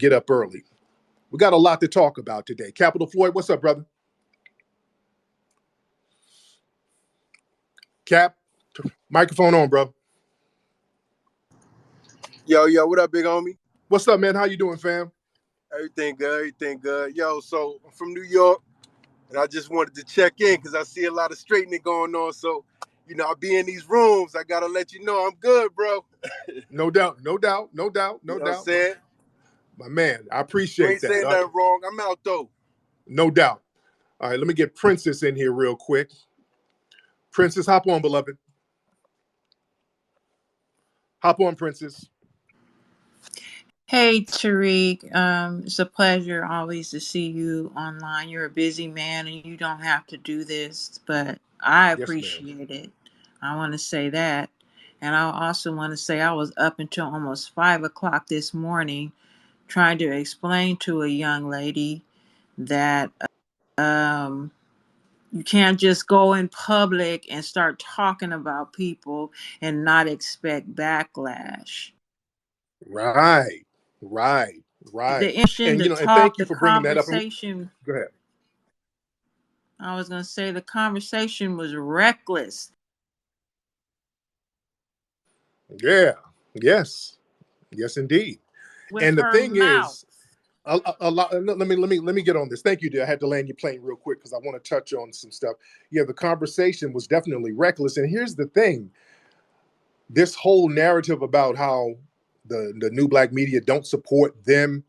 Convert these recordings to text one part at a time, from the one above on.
get up early. We got a lot to talk about today. Capital Floyd, what's up, brother? Cap, microphone on, bro. Yo, what up, big homie? What's up, man? How you doing, fam? Everything good. Yo, so I'm from New York, and I just wanted to check in because I see a lot of straightening going on. So, I be in these rooms. I gotta let you know I'm good, bro. No doubt. You know what I'm saying? My man, I You appreciate ain't that. saying nothing wrong. I'm out though. No doubt. All right, let me get Princess in here real quick. Princess, hop on, beloved. Hop on, Princess. Hey, Tariq. It's a pleasure always to see you online. You're a busy man and you don't have to do this, but I Yes, ma'am. appreciate it. I want to say that. And I also want to say I was up until almost 5 o'clock this morning trying to explain to a young lady that um, you can't just go in public and start talking about people and not expect backlash. Right. The intention, And the and thank talk, you the for bringing that up. conversation, Go ahead. I was going to say the conversation was reckless. Yeah. Yes. Yes, indeed. With And the her thing mouth. is, a lot. Let me get on this. Thank you, dear. I had to land your plane real quick because I want to touch on some stuff. Yeah, the conversation was definitely reckless. And here's the thing: this whole narrative about how the new black media don't support them,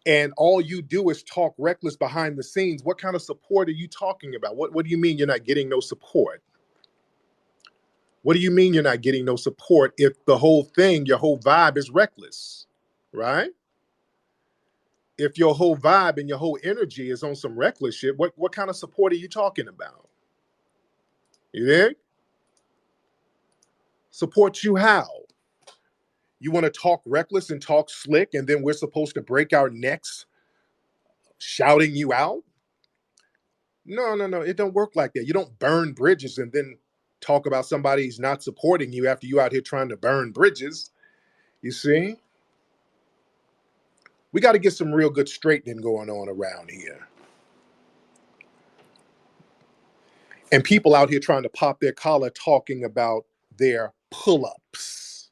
and all you do is talk reckless behind the scenes. What kind of support are you talking about? What do you mean you're not getting no support? What do you mean you're not getting no support if the whole thing, your whole vibe is reckless, right? If your whole vibe and your whole energy is on some reckless shit, what kind of support are you talking about? You there? Support you how? You want to talk reckless and talk slick, and then we're supposed to break our necks shouting you out? No. It don't work like that. You don't burn bridges and then talk about somebody's not supporting you after you out here trying to burn bridges. You see? We got to get some real good straightening going on around here. And people out here trying to pop their collar talking about their pull-ups.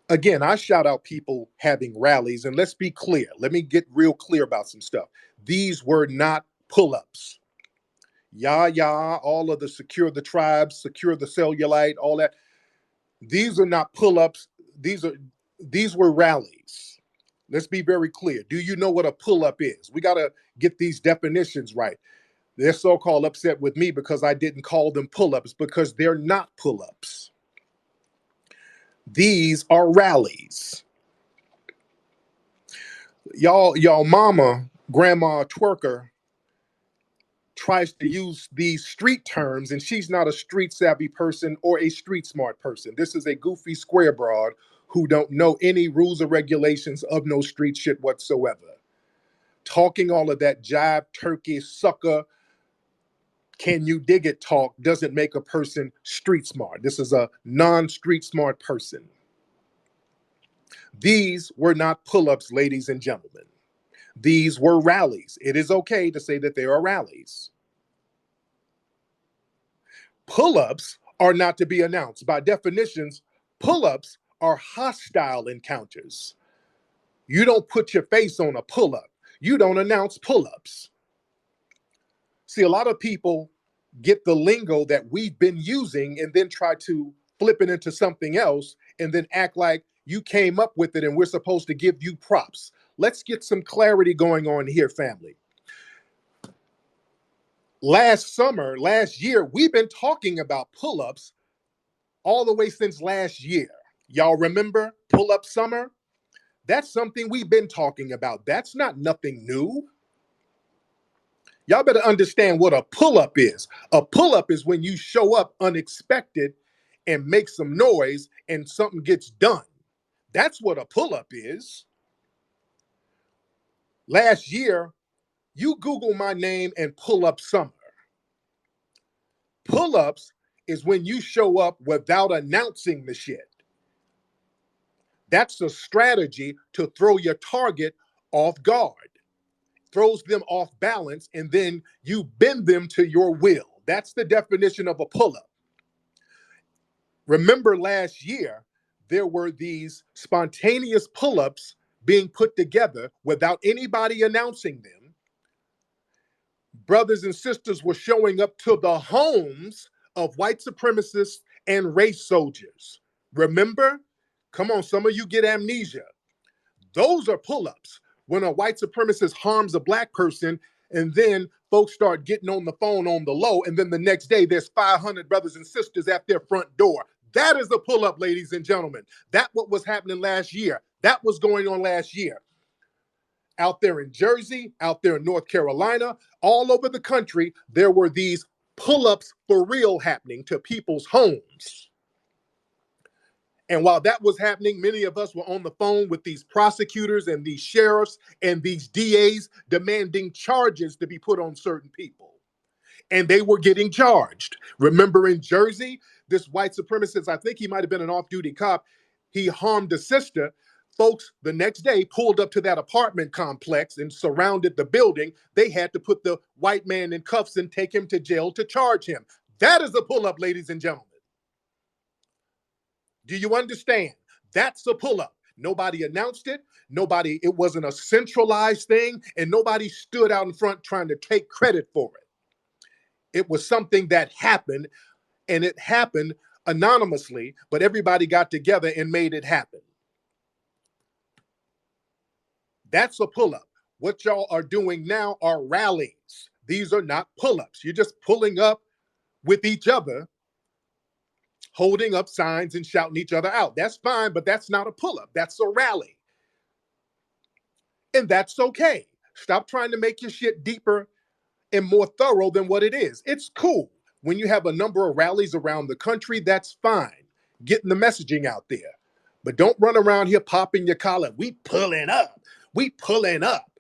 Again, I shout out people having rallies, and let's be clear. Let me get real clear about some stuff. These were not pull-ups. All of the secure the tribes, secure the cellulite, all that. These are not pull-ups. These were rallies. Let's be very clear. Do you know what a pull-up is? We got to get these definitions right. They're so-called upset with me because I didn't call them pull-ups, because they're not pull-ups. These are rallies. Y'all mama, grandma twerker tries to use these street terms, and she's not a street savvy person or a street smart person. This is a goofy square broad who don't know any rules or regulations of no street shit whatsoever. Talking all of that jive, turkey, sucker, can you dig it talk doesn't make a person street smart. This is a non-street smart person. These were not pull-ups, ladies and gentlemen. These were rallies. It is okay to say that they are rallies. Pull-ups are not to be announced. By definitions, pull-ups are hostile encounters. You don't put your face on a pull-up. You don't announce pull-ups. See, a lot of people get the lingo that we've been using and then try to flip it into something else and then act like you came up with it and we're supposed to give you props. Let's get some clarity going on here, family. Last year, we've been talking about pull-ups all the way since last year. Y'all remember pull-up summer? That's something we've been talking about. That's not nothing new. Y'all better understand what a pull-up is. A pull-up is when you show up unexpected and make some noise and something gets done. That's what a pull-up is. Last year, you Google my name and pull up summer. Pull-ups is when you show up without announcing the shit. That's a strategy to throw your target off guard, throws them off balance, and then you bend them to your will. That's the definition of a pull-up. Remember last year, there were these spontaneous pull-ups being put together without anybody announcing them. Brothers and sisters were showing up to the homes of white supremacists and race soldiers. Remember? Come on, some of you get amnesia. Those are pull-ups. When a white supremacist harms a black person, and then folks start getting on the phone on the low, and then the next day there's 500 brothers and sisters at their front door. That is a pull-up, ladies and gentlemen. That's what was happening last year. That was going on last year. Out there in Jersey, out there in North Carolina, all over the country, there were these pull-ups for real happening to people's homes. And while that was happening, many of us were on the phone with these prosecutors and these sheriffs and these DAs demanding charges to be put on certain people. And they were getting charged. Remember in Jersey, this white supremacist, I think he might have been an off-duty cop, he harmed a sister. Folks, the next day, pulled up to that apartment complex and surrounded the building. They had to put the white man in cuffs and take him to jail to charge him. That is a pull-up, ladies and gentlemen. Do you understand? That's a pull-up. Nobody announced it. It wasn't a centralized thing, and nobody stood out in front trying to take credit for it. It was something that happened, and it happened anonymously, but everybody got together and made it happen. That's a pull-up. What y'all are doing now are rallies. These are not pull-ups. You're just pulling up with each other, holding up signs and shouting each other out. That's fine, but that's not a pull-up. That's a rally. And that's okay. Stop trying to make your shit deeper and more thorough than what it is. It's cool. When you have a number of rallies around the country, that's fine. Getting the messaging out there. But don't run around here popping your collar. We pulling up. We pulling up.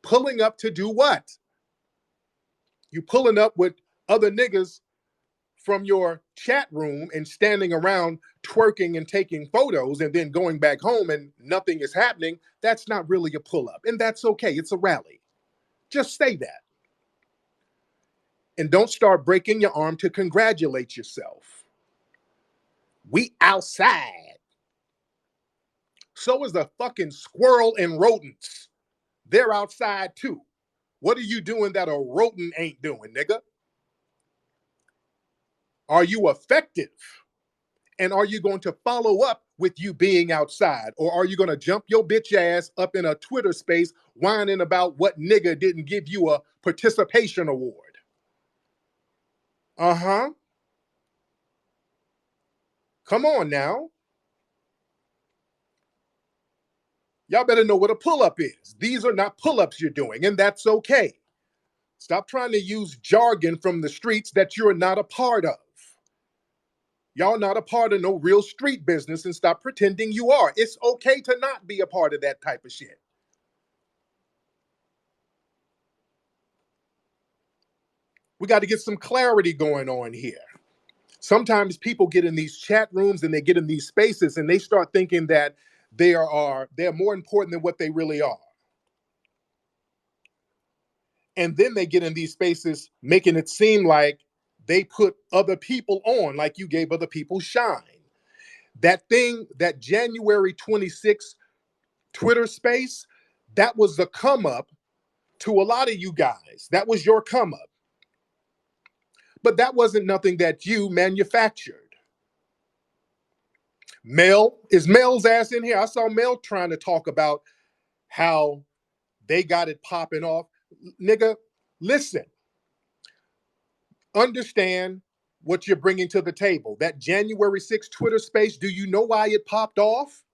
Pulling up to do what? You pulling up with other niggas from your chat room and standing around twerking and taking photos and then going back home and nothing is happening. That's not really a pull-up. And that's okay. It's a rally. Just say that. And don't start breaking your arm to congratulate yourself. We outside. So is the fucking squirrel and rodents. They're outside too. What are you doing that a rodent ain't doing, nigga? Are you effective? And are you going to follow up with you being outside? Or are you going to jump your bitch ass up in a Twitter space whining about what nigga didn't give you a participation award? Uh-huh. Come on now. Y'all better know what a pull-up is. These are not pull-ups you're doing, and that's okay. Stop trying to use jargon from the streets that you're not a part of. Y'all not a part of no real street business, and stop pretending you are. It's okay to not be a part of that type of shit. We got to get some clarity going on here. Sometimes people get in these chat rooms and they get in these spaces and they start thinking that they're more important than what they really are. And then they get in these spaces making it seem like they put other people on, like you gave other people shine. That thing, that January 26th Twitter space, that was the come up to a lot of you guys. That was your come up. But that wasn't nothing that you manufactured. Mel, is Mel's ass in here? I saw Mel trying to talk about how they got it popping off. Nigga, listen. Understand what you're bringing to the table. That January 6th Twitter space, do you know why it popped off?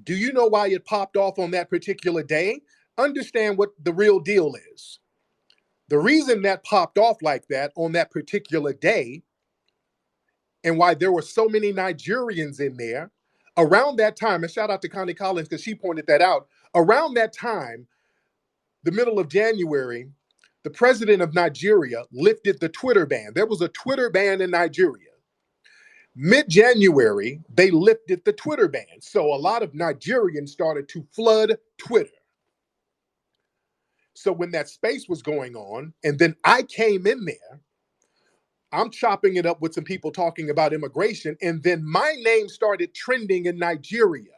Do you know why it popped off on that particular day? Understand what the real deal is. The reason that popped off like that on that particular day, and why there were so many Nigerians in there, around that time, and shout out to Connie Collins because she pointed that out, around that time, the middle of January, the president of Nigeria lifted the Twitter ban. There was a Twitter ban in Nigeria. Mid-January, they lifted the Twitter ban. So a lot of Nigerians started to flood Twitter. So when that space was going on, and then I came in there, I'm chopping it up with some people talking about immigration, and then my name started trending in Nigeria.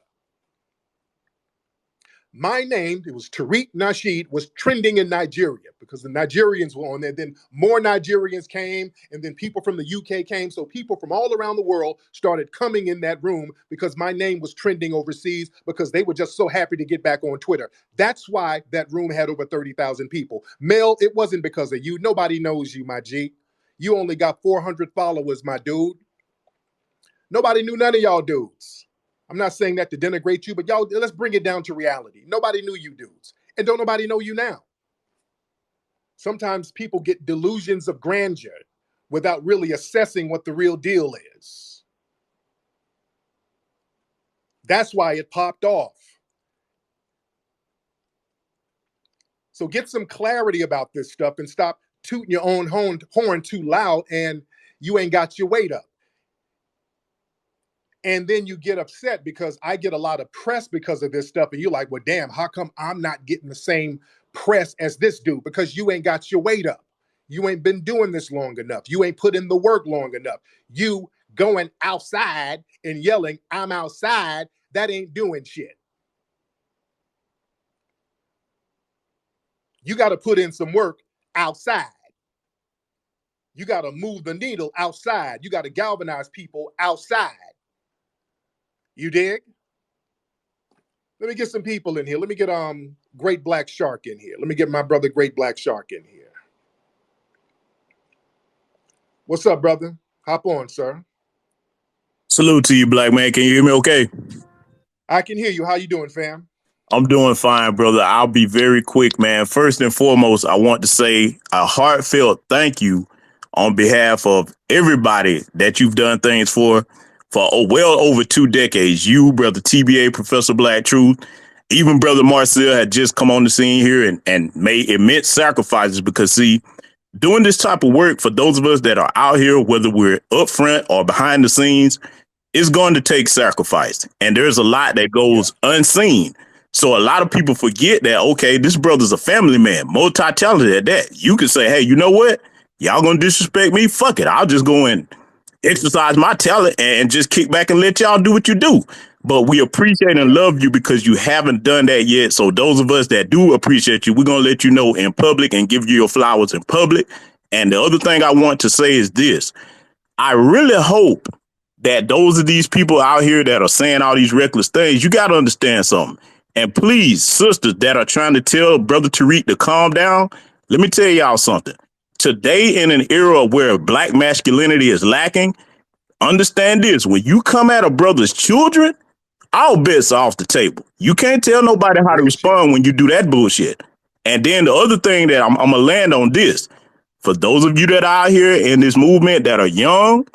My name, it was Tariq Nasheed, was trending in Nigeria because the Nigerians were on there. Then more Nigerians came, and then people from the UK came. So people from all around the world started coming in that room because my name was trending overseas because they were just so happy to get back on Twitter. That's why that room had over 30,000 people. Mel, it wasn't because of you. Nobody knows you, my G. You only got 400 followers, my dude. Nobody knew none of y'all dudes. I'm not saying that to denigrate you, but y'all, let's bring it down to reality. Nobody knew you dudes, and don't nobody know you now. Sometimes people get delusions of grandeur without really assessing what the real deal is. That's why it popped off. So get some clarity about this stuff and stop tooting your own horn too loud, and you ain't got your weight up. And then you get upset because I get a lot of press because of this stuff. And you're like, well, damn, how come I'm not getting the same press as this dude? Because you ain't got your weight up. You ain't been doing this long enough. You ain't put in the work long enough. You going outside and yelling, I'm outside, that ain't doing shit. You got to put in some work outside. You got to move the needle outside. You got to galvanize people outside. You dig? Let me get some people in here. Let me get Great Black Shark in here. Let me get my brother Great Black Shark in here. What's up, brother? Hop on, sir. Salute to you, black man. Can you hear me okay? I can hear you. How you doing, fam? I'm doing fine, brother. I'll be very quick, man. First and foremost, I want to say a heartfelt thank you on behalf of everybody that you've done things for well over 2 decades. You, brother TBA, Professor Black Truth, even brother Marcel had just come on the scene here and made immense sacrifices because, see, doing this type of work for those of us that are out here, whether we're up front or behind the scenes, it's going to take sacrifice. And there's a lot that goes unseen. So a lot of people forget that, okay, this brother's a family man, multi-talented at that. You can say, hey, you know what? Y'all gonna disrespect me? Fuck it. I'll just go and exercise my talent and just kick back and let y'all do what you do. But we appreciate and love you because you haven't done that yet. So those of us that do appreciate you, we're going to let you know in public and give you your flowers in public. And the other thing I want to say is this. I really hope that those of these people out here that are saying all these reckless things, you got to understand something. And please, sisters that are trying to tell Brother Tariq to calm down, let me tell y'all something. Today, in an era where black masculinity is lacking, understand this. When you come at a brother's children, all bets are off the table. You can't tell nobody how to respond when you do that bullshit. And then the other thing that I'm going to land on this. For those of you that are out here in this movement that are young,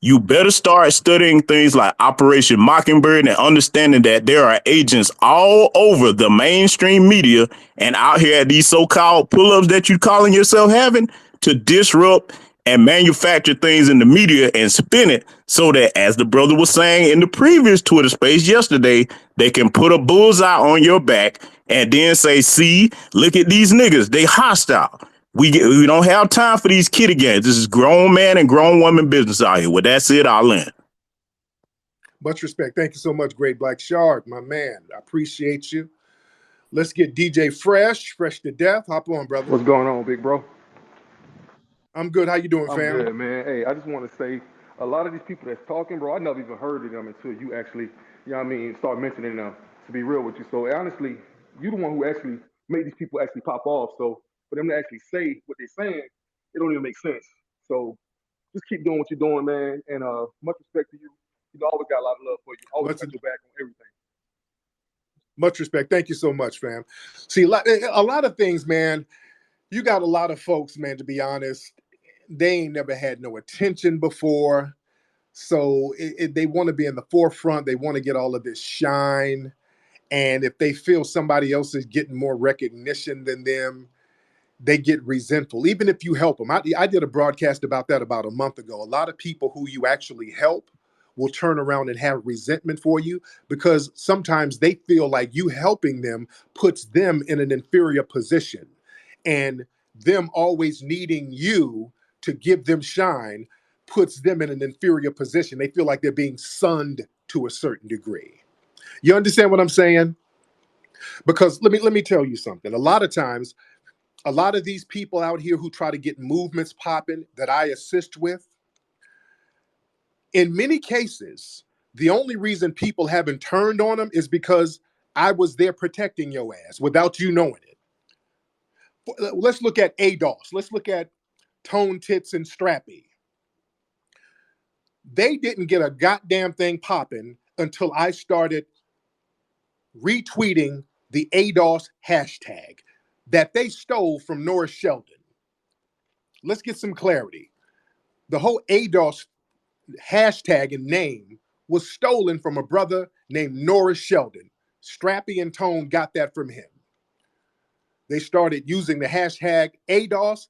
you better start studying things like Operation Mockingbird and understanding that there are agents all over the mainstream media and out here at these so-called pull-ups that you calling yourself having to disrupt and manufacture things in the media and spin it so that, as the brother was saying in the previous Twitter space yesterday, they can put a bullseye on your back and then say, see, look at these niggas, they hostile. We don't have time for these kiddie games. This is grown man and grown woman business out here. With that said, I'll end. Much respect. Thank you so much, Great Black Shark, my man. I appreciate you. Let's get DJ Fresh to death. Hop on, brother. What's going on, big bro? I'm good. How you doing, fam? I'm good, man. Hey, I just want to say, a lot of these people that's talking, bro, I never even heard of them until you actually, you know what I mean, start mentioning them, to be real with you. So honestly, you the one who actually made these people actually pop off. So for them to actually say what they're saying, it don't even make sense. So just keep doing what you're doing, man. And much respect to you. You know, I always got a lot of love for you. Always got your back on everything. Much respect. Thank you so much, fam. See, a lot of things, man, you got a lot of folks, man, to be honest, they ain't never had no attention before. So they want to be in the forefront. They want to get all of this shine. And if they feel somebody else is getting more recognition than them, they get resentful, even if you help them. I did a broadcast about that about a month ago. A lot of people who you actually help will turn around and have resentment for you, because sometimes they feel like you helping them puts them in an inferior position, and them always needing you to give them shine puts them in an inferior position. They feel like they're being sunned to a certain degree. You understand what I'm saying? Because let me tell you something. A lot of times, a lot of these people out here who try to get movements popping that I assist with, in many cases, the only reason people haven't turned on them is because I was there protecting your ass without you knowing it. Let's look at ADOS. Let's look at Tone Tits and Strappy. They didn't get a goddamn thing popping until I started retweeting the ADOS hashtag that they stole from Norris Sheldon. Let's get some clarity. The whole ADOS hashtag and name was stolen from a brother named Norris Sheldon. Strappy and Tone got that from him. They started using the hashtag ADOS.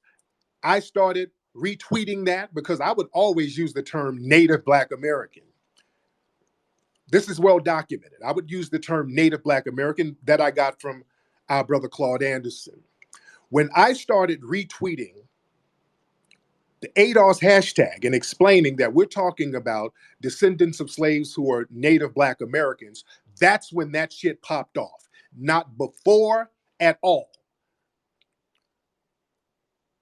I started retweeting that because I would always use the term Native Black American. This is well documented. I would use the term Native Black American that I got from our brother Claude Anderson. When I started retweeting the ADOS hashtag and explaining that we're talking about descendants of slaves who are Native Black Americans, that's when that shit popped off. Not before at all.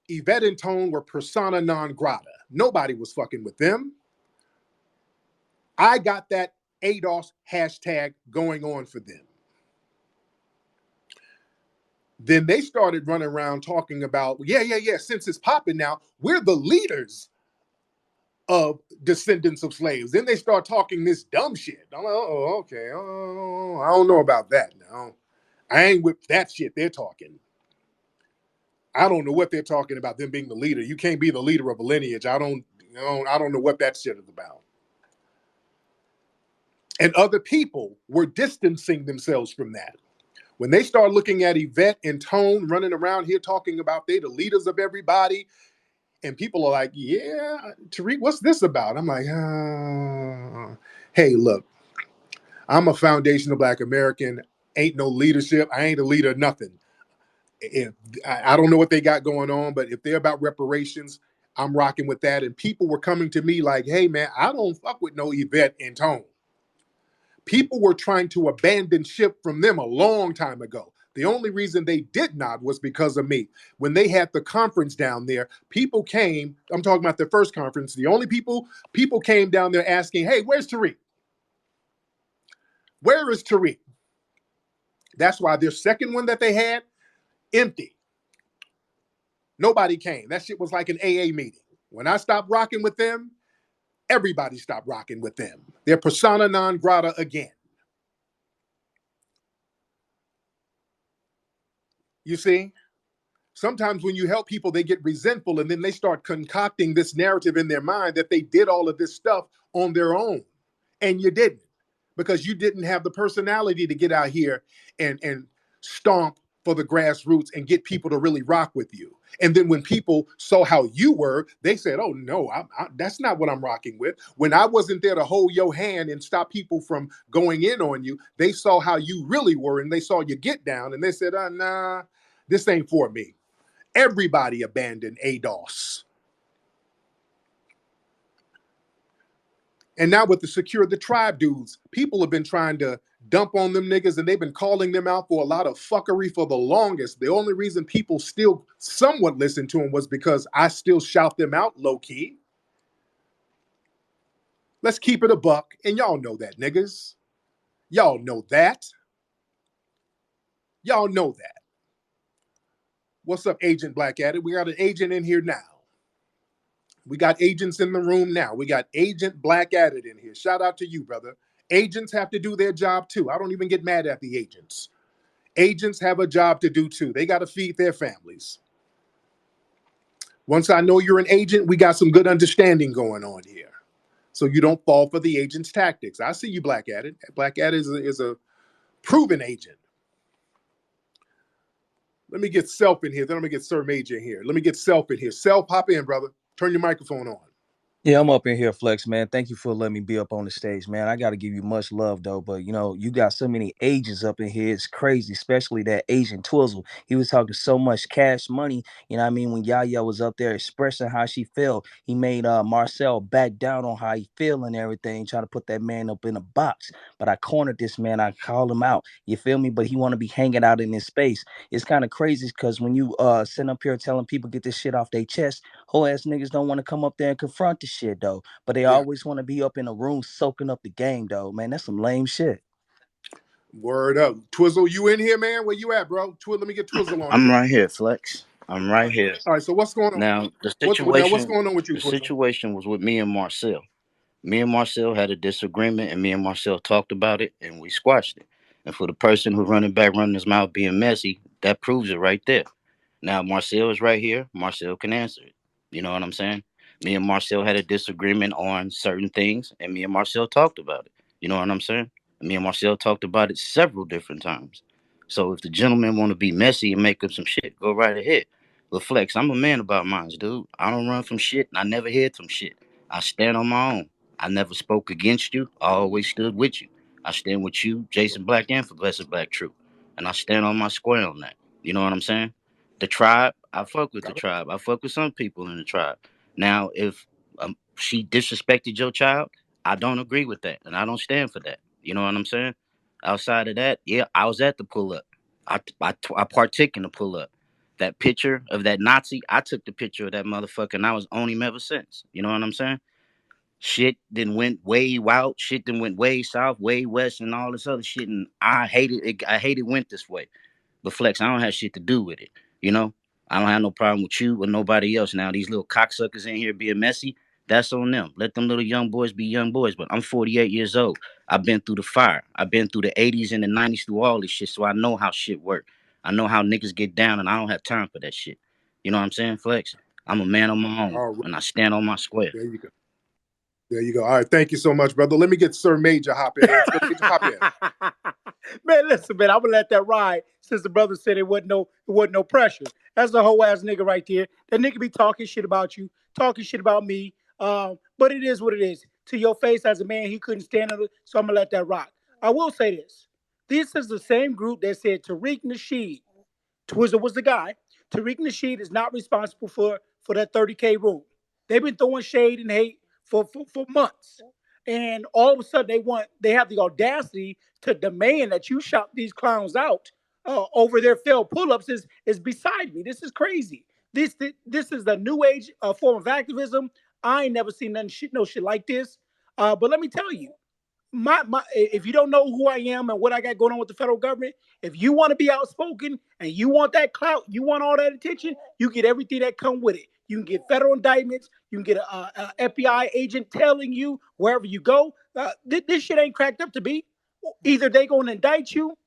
Yvette and Tone were persona non grata. Nobody was fucking with them. I got that ADOS hashtag going on for them. Then they started running around talking about, yeah, since it's popping now, we're the leaders of descendants of slaves. Then they start talking this dumb shit. I'm like, oh, okay. Oh, I don't know about that now. I ain't with that shit they're talking. I don't know what they're talking about, them being the leader. You can't be the leader of a lineage. I don't know what that shit is about. And other people were distancing themselves from that. When they start looking at Yvette and Tone running around here talking about they the leaders of everybody, and people are like, yeah, Tariq, what's this about? I'm like, hey, look, I'm a foundational Black American. Ain't no leadership. I ain't a leader of nothing. If I don't know what they got going on, but if they're about reparations, I'm rocking with that. And people were coming to me like, hey, man, I don't fuck with no Yvette and Tone. People were trying to abandon ship from them a long time ago. The only reason they did not was because of me. When they had the conference down there, people came. I'm talking about the first conference. The only people came down there asking, hey, where's Tariq? Where is Tariq? That's why their second one that they had, empty. Nobody came. That shit was like an AA meeting. When I stopped rocking with them, everybody stopped rocking with them. They're persona non grata again. You see? Sometimes when you help people, they get resentful and then they start concocting this narrative in their mind that they did all of this stuff on their own. And you didn't, because you didn't have the personality to get out here and stomp for the grassroots and get people to really rock with you. And then when people saw how you were, they said, oh, no, that's not what I'm rocking with. When I wasn't there to hold your hand and stop people from going in on you, they saw how you really were and they saw you get down and they said, nah, this ain't for me. Everybody abandoned ADOS. And now with the Secure the Tribe dudes, people have been trying to dump on them niggas and they've been calling them out for a lot of fuckery for the longest. The only reason people still somewhat listen to them was because I still shout them out low key. Let's keep it a buck. And y'all know that, niggas. Y'all know that. Y'all know that. What's up, Agent Blackadder? We got an agent in here now. We got agents in the room now. We got Agent Blackadder in here. Shout out to you, brother. Agents have to do their job too. I don't even get mad at the agents. Agents have a job to do too. They got to feed their families. Once I know you're an agent, we got some good understanding going on here. So you don't fall for the agent's tactics. I see you, Blackadder. Blackadder is a proven agent. Let me get Self in here. Then I'm going to get Sir Major in here. Let me get Self in here. Self, hop in, brother. Turn your microphone on. Yeah, I'm up in here, Flex, man. Thank you for letting me be up on the stage, man. I got to give you much love, though. But, you got so many agents up in here. It's crazy, especially that Asian Twizzle. He was talking so much cash money. You know what I mean? When Yaya was up there expressing how she felt, he made Marcel back down on how he feel and everything, trying to put that man up in a box. But I cornered this man. I called him out. You feel me? But he want to be hanging out in his space. It's kind of crazy because when you sit up here telling people get this shit off their chest, whole ass niggas don't want to come up there and confront the shit though. But they Yeah. always want to be up in a room soaking up the game though. Man, that's some lame shit. Word up. Twizzle, you in here, man? Where you at, bro? Let me get Twizzle on I'm here. right here, Flex. I'm right here. All right, so what's going on? Now the What's situation going on with you, the Twizzle? situation was with me and Marcel. Me and Marcel had a disagreement and me and Marcel talked about it and we squashed it. And for the person who running his mouth being messy, that proves it right there. Now Marcel is right here. Marcel can answer it. You know what I'm saying? Me and Marcel had a disagreement on certain things and me and Marcel talked about it. You know what I'm saying? Me and Marcel talked about it several different times. So if the gentleman want to be messy and make up some shit, go right ahead. But Flex, I'm a man about mine, dude. I don't run from shit and I never hid from shit. I stand on my own. I never spoke against you. I always stood with you. I stand with you, Jason Black, and for Blessed Black Truth. And I stand on my square on that. You know what I'm saying? The tribe, I fuck with the tribe. I fuck with some people in the tribe. Now, if she disrespected your child, I don't agree with that. And I don't stand for that. You know what I'm saying? Outside of that, yeah, I was at the pull up. I partook in the pull up. That picture of that Nazi, I took the picture of that motherfucker and I was on him ever since. You know what I'm saying? Shit then went way out. Shit then went way south, way west, and all this other shit. And I hated it. I hate it went this way. But Flex, I don't have shit to do with it. You know, I don't have no problem with you or nobody else. Now these little cocksuckers in here being messy, that's on them. Let them little young boys be young boys. But I'm 48 years old. I've been through the fire. I've been through the 80s and the 90s through all this shit. So I know how shit work. I know how niggas get down, and I don't have time for that shit. You know what I'm saying, Flex? I'm a man on my own, All right, and I stand on my square. there you go. There you go. All right, thank you so much, brother. Let me get Sir Major hop in here. Sir Major, hop in. Man, listen, man, I'm gonna let that ride since the brother said it wasn't no pressure. That's a whole ass nigga right there. That nigga be talking shit about you, talking shit about me. But it is what it is. To your face as a man, he couldn't stand it, so I'm gonna let that rock. I will say this. This is the same group that said Tariq Nasheed Twizzle was the guy. Tariq Nasheed is not responsible for that 30K room. They've been throwing shade and hate for months. And all of a sudden they have the audacity to demand that you shout these clowns out over their failed pull-ups is beside me. This is crazy. This is the new age form of activism. I ain't never seen no shit like this. But let me tell you, my if you don't know who I am and what I got going on with the federal government, if you want to be outspoken and you want that clout, you want all that attention, you get everything that come with it. You can get federal indictments. You can get a FBI agent telling you wherever you go. This shit ain't cracked up to be. Either they gonna indict you,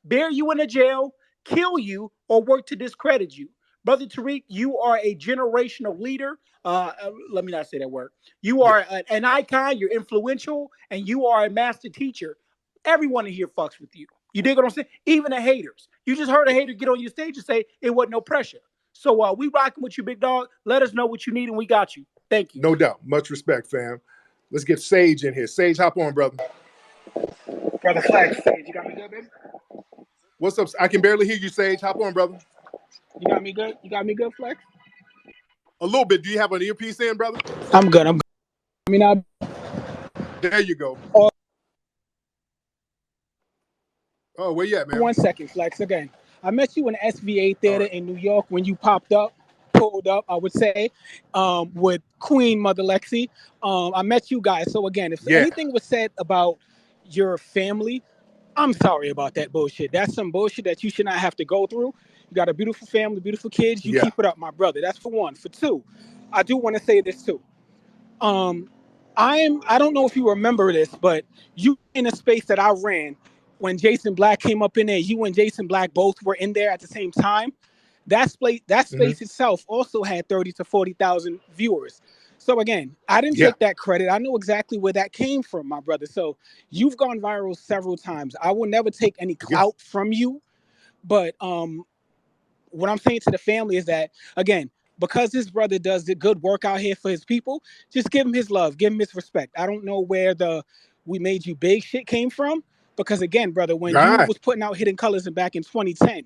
bear you in a jail, kill you, or work to discredit you. Brother Tariq, you are a generational leader. Let me not say that word. You Yeah, are an icon, you're influential, and you are a master teacher. Everyone in here fucks with you. You dig what I'm saying? Even the haters. You just heard a hater get on your stage and say it wasn't no pressure. So we rocking with you, big dog. Let us know what you need and we got you. Thank you. no doubt. Much respect, fam. Let's get Sage in here. Sage, hop on, brother. Brother Flag stage, you got me good, baby? What's up? I can barely hear you, Sage. Hop on, brother. You got me good? You got me good, Flex? A little bit. Do you have an earpiece in, brother? I'm good. I'm good. I mean, There you go. oh, Oh, where you at, man? 1 second, Flex. Again, I met you in the SVA All theater right. in New York when you pulled up, I would say, with Queen Mother Lexi. I met you guys. So again, if Yeah. anything was said about your family, I'm sorry about that bullshit. That's some bullshit that you should not have to go through. You got a beautiful family, beautiful kids. You Yeah. keep it up, my brother. That's for one. For two, I do want to say this too. Um, I don't know if you remember this, but you in a space that I ran when Jason Black came up in there. You and Jason Black both were in there at the same time. That Hmm. space itself also had 30 to 40,000 viewers. So again, I didn't Yeah. take that credit. I know exactly where that came from, my brother. So you've gone viral several times. I will never take any Yeah. clout from you, but what I'm saying to the family is that again, because this brother does the good work out here for his people, just give him his love, give him his respect. I don't know where the "we made you big" shit came from, because again, brother, when you Right. was putting out Hidden Colors and back in 2010,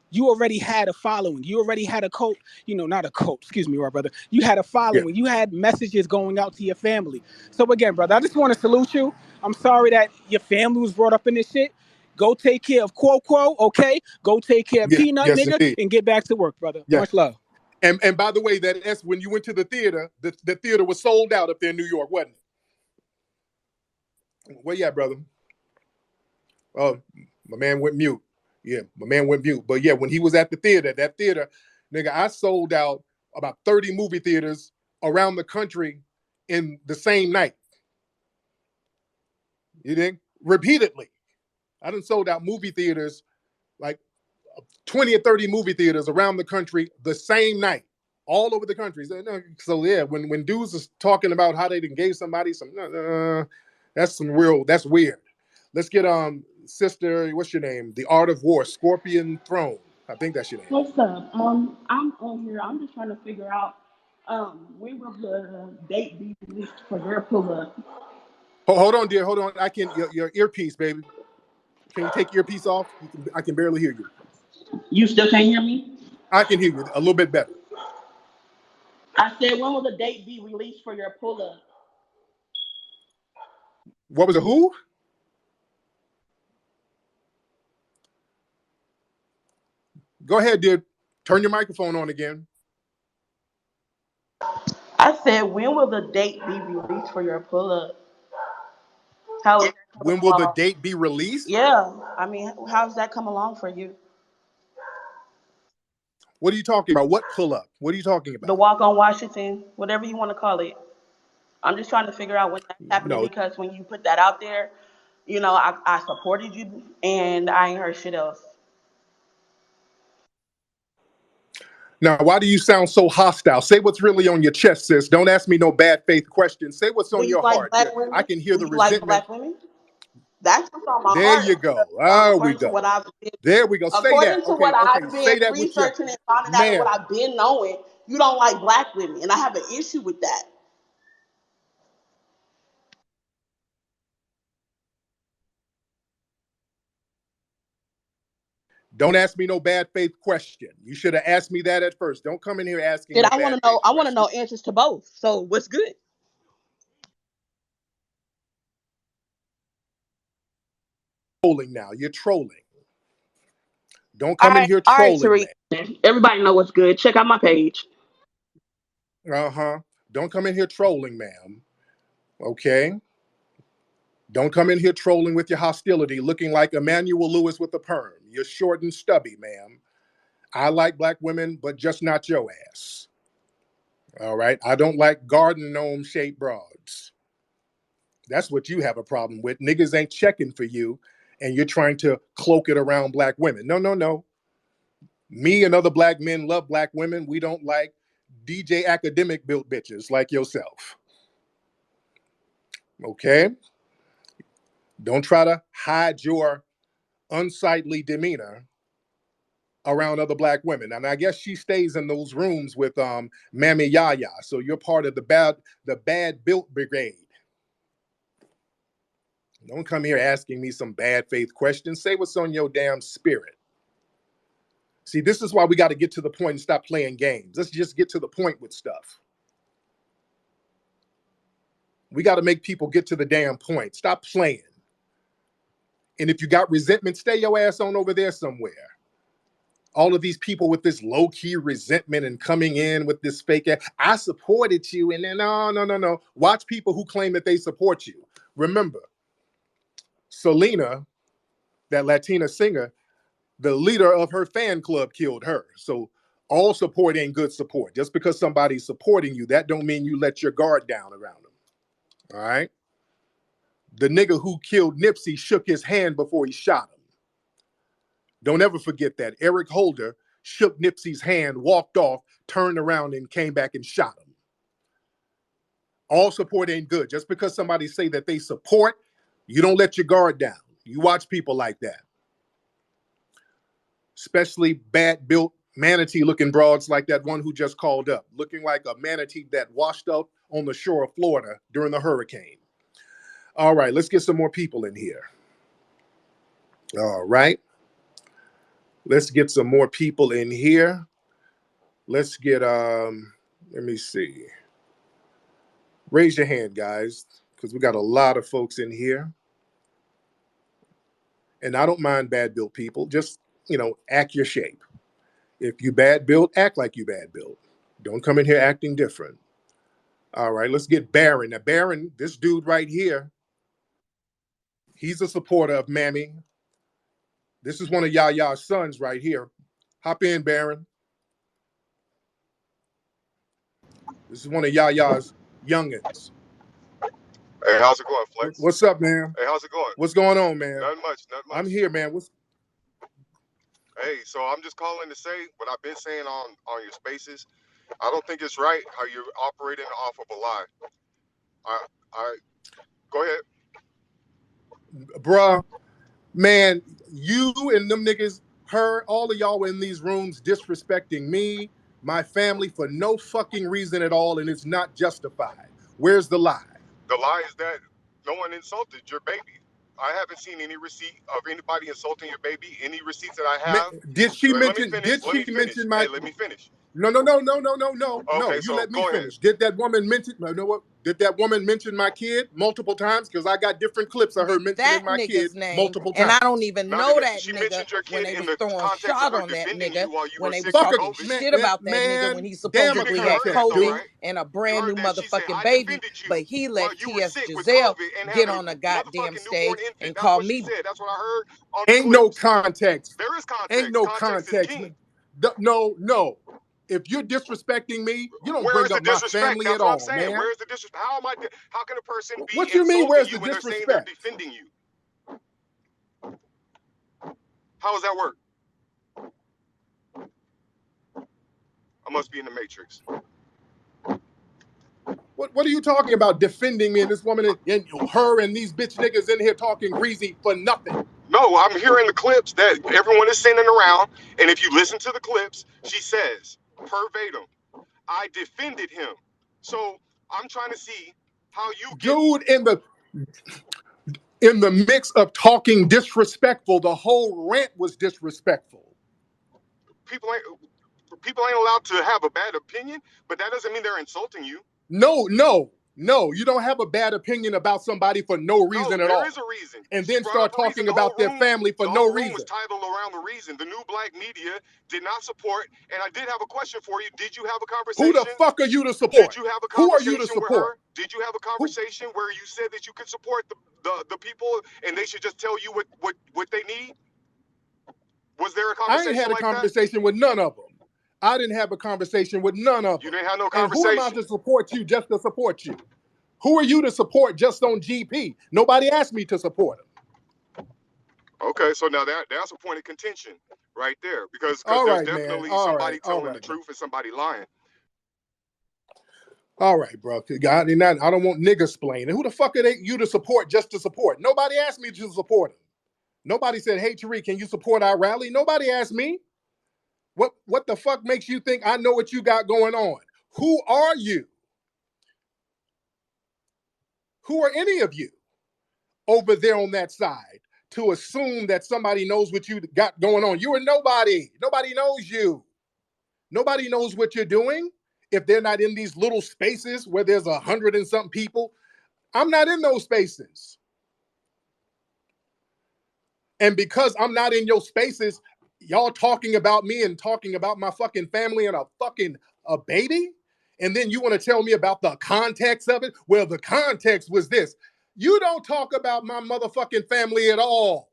you already had a following. You already had a cult, not a cult, excuse me, my brother. You had a Yeah. following. You had messages going out to your family. So again, brother, I just want to salute you. I'm sorry that your family was brought up in this shit. Go take care of Quo Quo, okay? Go take care of Yeah. Peanut, Yes, nigga, indeed. and get back to work, brother. Yeah. Much love. And by the way, that's when you went to the theater. The theater was sold out up there in New York, wasn't it? Where you at, brother? Oh, my man went mute. Yeah, my man went mute. But yeah, when he was at the theater, that theater, nigga, I sold out about 30 movie theaters around the country in the same night. You think? Repeatedly. I done sold out movie theaters, like 20 or 30 movie theaters around the country the same night, all over the country. So yeah, when dudes is talking about how they done gave somebody some, that's weird. Let's get sister, what's your name? The Art of War, Scorpion Throne. I think that's your name. What's up? I'm on here. I'm just trying to figure out when will the date be released for your pull up? Hold on, dear. Hold on. I can your earpiece, baby. Can you take your earpiece off? I can barely hear you. You still can't hear me? I can hear you a little bit better. I said when will the date be released for your pull up? What was it? Who? Go ahead, dear. Turn your microphone on again. I said when will the date be released for your pull up? How is that coming When will the along? date be released? Yeah, I mean, how's that come along for you? What are you talking about? What pull up? What are you talking The about? walk on Washington, whatever you want to call it. I'm just trying to figure out when that's happening No. because when you put that out there, I supported you and I ain't heard shit else. Now, why do you sound so hostile? Say what's really on your chest, sis. Don't ask me no bad faith questions. Say what's Do on you your like heart. Yeah, black I women? can hear Do the you like resentment. black women? That's what's on my There heart you go. because There we according to go. what I've been, There we go. Say that. according to Okay, what okay. I've been Say that with your researching and finding out and what man. I've been knowing, you don't like black women, and I have an issue with that. Don't ask me no bad faith question. You should have asked me that at first. Don't come in here asking Shit, no I want bad to know. faith I want to question. know answers to both. So what's good? Trolling now. You're trolling. Don't come in here All right, trolling, Tariq. man. Everybody know what's good. Check out my page. Uh-huh. Don't come in here trolling, ma'am. Okay? Don't come in here trolling with your hostility, looking like Emmanuel Lewis with a perm. You're short and stubby, ma'am. I like black women, but just not your ass. All right? I don't like garden gnome shaped broads. That's what you have a problem with. Niggas ain't checking for you, and you're trying to cloak it around black women. No, no, no. Me and other black men love black women. We don't like DJ academic built bitches like yourself. Okay? Don't try to hide your unsightly demeanor around other black women. And I guess she stays in those rooms with Mammy Yaya. So you're part of the bad built brigade. Don't come here asking me some bad faith questions. Say what's on your damn spirit. See, this is why we got to get to the point and stop playing games. Let's just get to the point with stuff. We got to make people get to the damn point. Stop playing. And if you got resentment, stay your ass on over there somewhere. All of these people with this low-key resentment and coming in with this fake ass, I supported you, and then no, no, no, no. Watch people who claim that they support you. Remember, Selena, that Latina singer, the leader of her fan club killed her. So all support ain't good support. Just because somebody's supporting you, that don't mean you let your guard down around them. All right? The nigga who killed Nipsey shook his hand before he shot him. Don't ever forget that. Eric Holder shook Nipsey's hand, walked off, turned around, and came back and shot him. All support ain't good. Just because somebody say that they support, you don't let your guard down. You watch people like that, especially bad built manatee looking broads like that one who just called up, looking like a manatee that washed up on the shore of Florida during the hurricane. All right, let's get some more people in here. All right. Let's get some more people in here. Let's get, let me see. Raise your hand, guys, because we got a lot of folks in here. And I don't mind bad built people. Just, act your shape. If you bad built, act like you bad built. Don't come in here acting different. All right, let's get Baron. Now, Baron, this dude right here, he's a supporter of Mammy. This is one of Yaya's sons right here. Hop in, Baron. This is one of Yaya's youngins. Hey, how's it going, Flex? What's up, man? Hey, how's it going? What's going on, man? Nothing much, nothing much. I'm here, man. Hey, so I'm just calling to say what I've been saying on your spaces. I don't think it's right how you're operating off of a lie. Go ahead. Bruh, man, you and them niggas, all of y'all were in these rooms disrespecting me, my family, for no fucking reason at all, and it's not justified. Where's the lie? The lie is that no one insulted your baby. I haven't seen any receipt of anybody insulting your baby. Any receipts that I have. Did she mention? Let me finish. No. Okay, You let me finish. Did that woman mention? No. Did that woman mention my kid multiple times? Because I got different clips of her mentioning my kid multiple times. And I don't even know that she nigga your kid when they in was the throwing shot on that nigga, when they was talking talking shit about that nigga when he supposedly had COVID and a brand new motherfucking baby, but he let T.S. Giselle get on a goddamn stage and call me. That's what I heard on Ain't no context. There is context. Ain't no context. No. If you're disrespecting me, you don't bring up my family at all, man. Where's the disrespect? How can a person be what you mean? Where's the when disrespect? They're saying they're defending you? How does that work? I must be in the Matrix. What are you talking about? Defending me and this woman and her and these bitch niggas in here talking greasy for nothing? No, I'm hearing the clips that everyone is sending around, and if you listen to the clips, she says verbatim, "I defended him." So I'm trying to see how you dude in the mix of talking disrespectful, the whole rant was disrespectful. People ain't allowed to have a bad opinion, but that doesn't mean they're insulting you. No, you don't have a bad opinion about somebody for no reason at all. There is a reason. And then start talking about their family for no reason. Was titled around the reason. The new black media did not support, and I did have a question for you. Did you have a conversation? Who the fuck are you to support? Did you have a conversation? Who are you to support? With her? Did you have a conversation where you said that you could support the people and they should just tell you what they need? Was there a conversation? I ain't had a conversation with none of them. I didn't have a conversation with none of them. You didn't have no conversation. And who am I to support you just to support you? Who are you to support just on GP? Nobody asked me to support him. Okay, so now that's a point of contention right there, because there's definitely somebody telling the truth and somebody lying. All right, bro. God, I don't want niggas splaining. Who the fuck are you to support just to support? Nobody asked me to support him. Nobody said, "Hey, Tariq, can you support our rally?" Nobody asked me. What the fuck makes you think I know what you got going on? Who are you? Who are any of you over there on that side to assume that somebody knows what you got going on? You are nobody. Nobody knows you. Nobody knows what you're doing if they're not in these little spaces where there's 100 and something people. I'm not in those spaces. And because I'm not in your spaces, y'all talking about me and talking about my fucking family and a baby? And then you want to tell me about the context of it? Well, the context was this. You don't talk about my motherfucking family at all.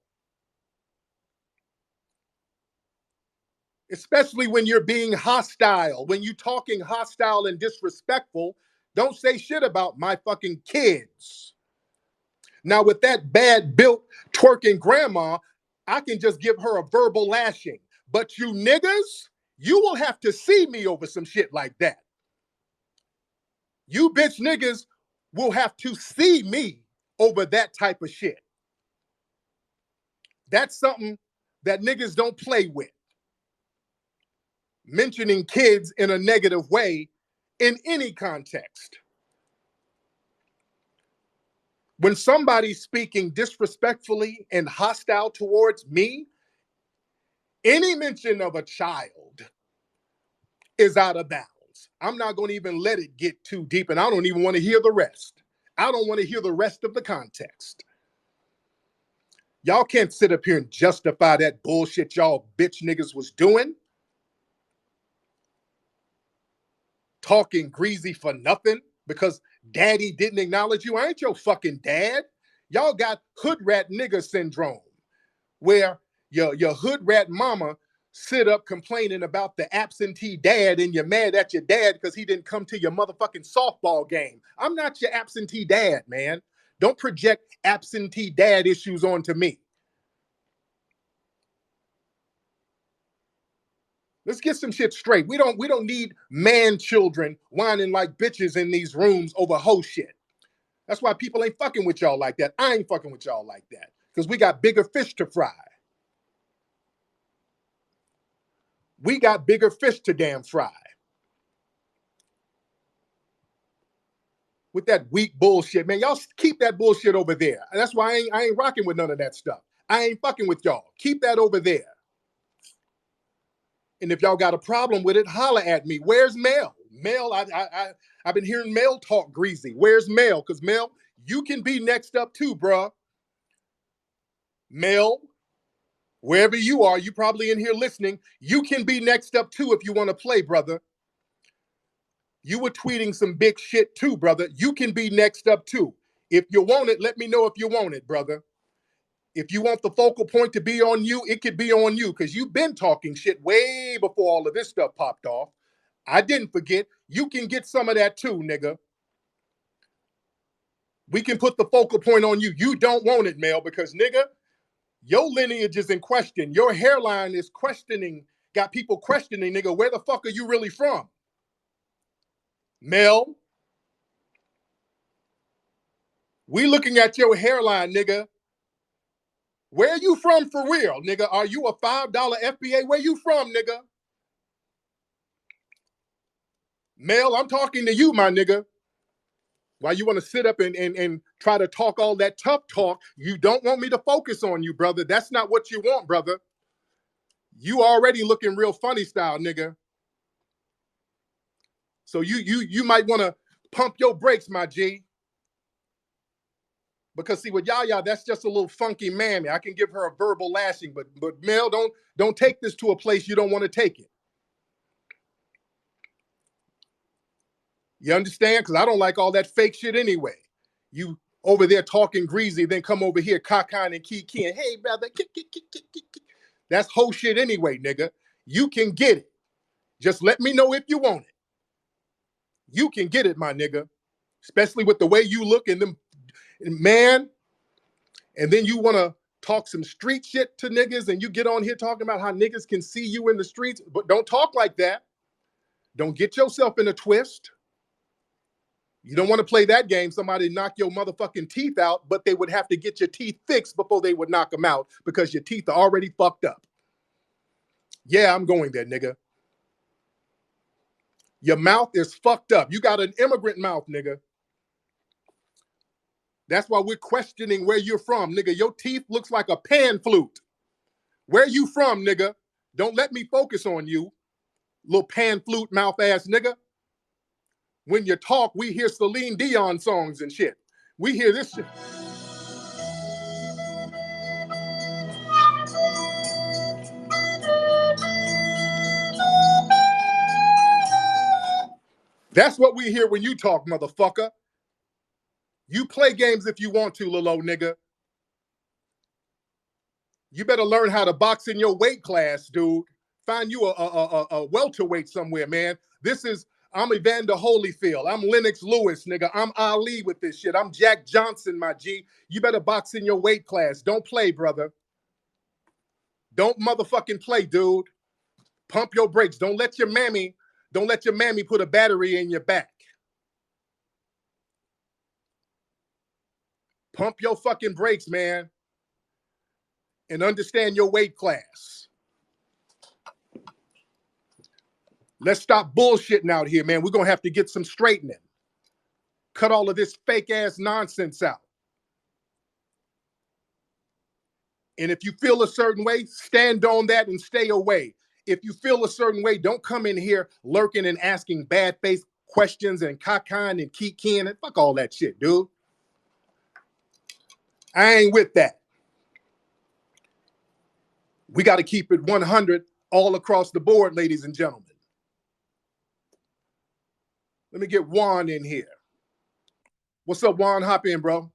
Especially when you're being hostile. When you're talking hostile and disrespectful, don't say shit about my fucking kids. Now, with that bad built twerking grandma, I can just give her a verbal lashing. But you niggas, you will have to see me over some shit like that. You bitch niggas will have to see me over that type of shit. That's something that niggas don't play with. mentioning kids in a negative way in any context. When somebody's speaking disrespectfully and hostile towards me, any mention of a child is out of bounds. I'm not going to even let it get too deep, and I don't even want to hear the rest. I don't want to hear the rest of the context. Y'all can't sit up here and justify that bullshit y'all bitch niggas was doing. Talking greasy for nothing because daddy didn't acknowledge you. I ain't your fucking dad. Y'all got hood rat nigga syndrome where your hood rat mama sit up complaining about the absentee dad and you're mad at your dad because he didn't come to your motherfucking softball game. I'm not your absentee dad, man. Don't project absentee dad issues onto me. Let's get some shit straight. We don't need man children whining like bitches in these rooms over hoe shit. That's why people ain't fucking with y'all like that. I ain't fucking with y'all like that because we got bigger fish to fry. We got bigger fish to damn fry. With that weak bullshit, man. Y'all keep that bullshit over there. And that's why I ain't rocking with none of that stuff. I ain't fucking with y'all. Keep that over there. And if y'all got a problem with it, holla at me. Where's Mel? Mel, I've been hearing Mel talk greasy. Where's Mel? Because Mel, you can be next up too, bruh. Mel, wherever you are, you probably in here listening. You can be next up too if you want to play, brother. You were tweeting some big shit too, brother. You can be next up too. If you want it, let me know if you want it, brother. If you want the focal point to be on you, it could be on you because you've been talking shit way before all of this stuff popped off. I didn't forget. You can get some of that too, nigga. We can put the focal point on you. You don't want it, Mel, because nigga, your lineage is in question. Your hairline is questioning, got people questioning, nigga, where the fuck are you really from? Mel, we looking at your hairline, nigga. Where are you from for real, nigga? Are you a $5 FBA? Where you from, nigga? Mel, I'm talking to you, my nigga. Why you want to sit up and try to talk all that tough talk? You don't want me to focus on you, brother. That's not what you want, brother. You already looking real funny style, nigga. So you might want to pump your brakes, my G. Because see, with Yaya, that's just a little funky mammy. I can give her a verbal lashing, but Mel, don't take this to a place you don't want to take it. You understand? Because I don't like all that fake shit anyway. You over there talking greasy, then come over here cockeying and keying. Hey, brother. That's whole shit anyway, nigga. You can get it. Just let me know if you want it. You can get it, my nigga. Especially with the way you look and them, man. And then you want to talk some street shit to niggas and you get on here talking about how niggas can see you in the streets. But don't talk like that. Don't get yourself in a twist. You don't want to play that game. Somebody knock your motherfucking teeth out, but they would have to get your teeth fixed before they would knock them out because your teeth are already fucked up. Yeah, I'm going there, nigga. Your mouth is fucked up. You got an immigrant mouth, nigga. That's why we're questioning where you're from, nigga. Your teeth looks like a pan flute. Where you from, nigga? Don't let me focus on you, little pan flute mouth ass nigga. When you talk, we hear Celine Dion songs and shit. We hear this shit. That's what we hear when you talk, motherfucker. You play games if you want to, little old nigga. You better learn how to box in your weight class, dude. Find you a welterweight somewhere, man. I'm Evander Holyfield. I'm Lennox Lewis, nigga. I'm Ali with this shit. I'm Jack Johnson, my G. You better box in your weight class. Don't play, brother. Don't motherfucking play, dude. Pump your brakes. Don't let your mammy put a battery in your back. Pump your fucking brakes, man. And understand your weight class. Let's stop bullshitting out here, man. We're going to have to get some straightening. Cut all of this fake ass nonsense out. And if you feel a certain way, stand on that and stay away. If you feel a certain way, don't come in here lurking and asking bad face questions and cockeying and kikiing and fuck all that shit, dude. I ain't with that. We got to keep it 100 all across the board, ladies and gentlemen. Let me get Juan in here. What's up, Juan? Hop in, bro.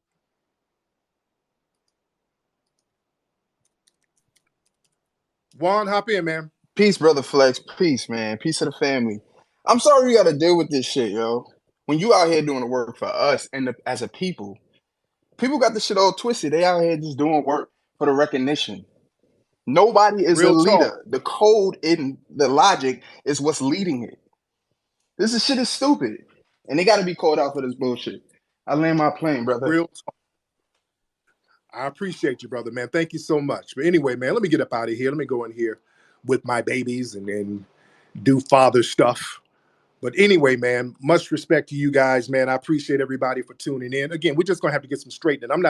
Juan, hop in, man. Peace, brother Flex. Peace, man. Peace to the family. I'm sorry you got to deal with this shit, yo. When you out here doing the work for us and as a people got the shit all twisted. They out here just doing work for the recognition. Nobody is Real a leader. talk. The code in the logic is what's leading it. This shit is stupid. And they got to be called out for this bullshit. I land my plane, brother. Real talk. I appreciate you, brother, man. Thank you so much. But anyway, man, let me get up out of here. Let me go in here with my babies and do father stuff. But anyway, man, much respect to you guys, man. I appreciate everybody for tuning in. Again, we're just gonna have to get some straightening. I'm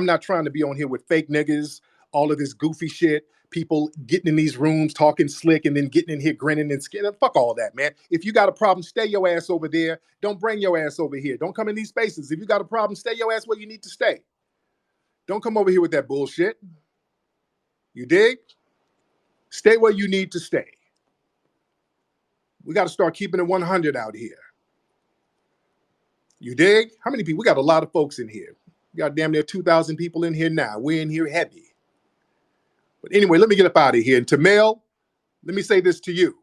not trying to be on here with fake niggas, all of this goofy shit, people getting in these rooms talking slick and then getting in here grinning and skinning. Fuck all that, man. If you got a problem, stay your ass over there. Don't bring your ass over here. Don't come in these spaces. If you got a problem, stay your ass where you need to stay. Don't come over here with that bullshit. You dig? Stay where you need to stay. We got to start keeping it 100 out here. You dig? How many people? We got a lot of folks in here. We got damn near 2,000 people in here now. We're in here heavy. But anyway, let me get up out of here. And Tamel, let me say this to you.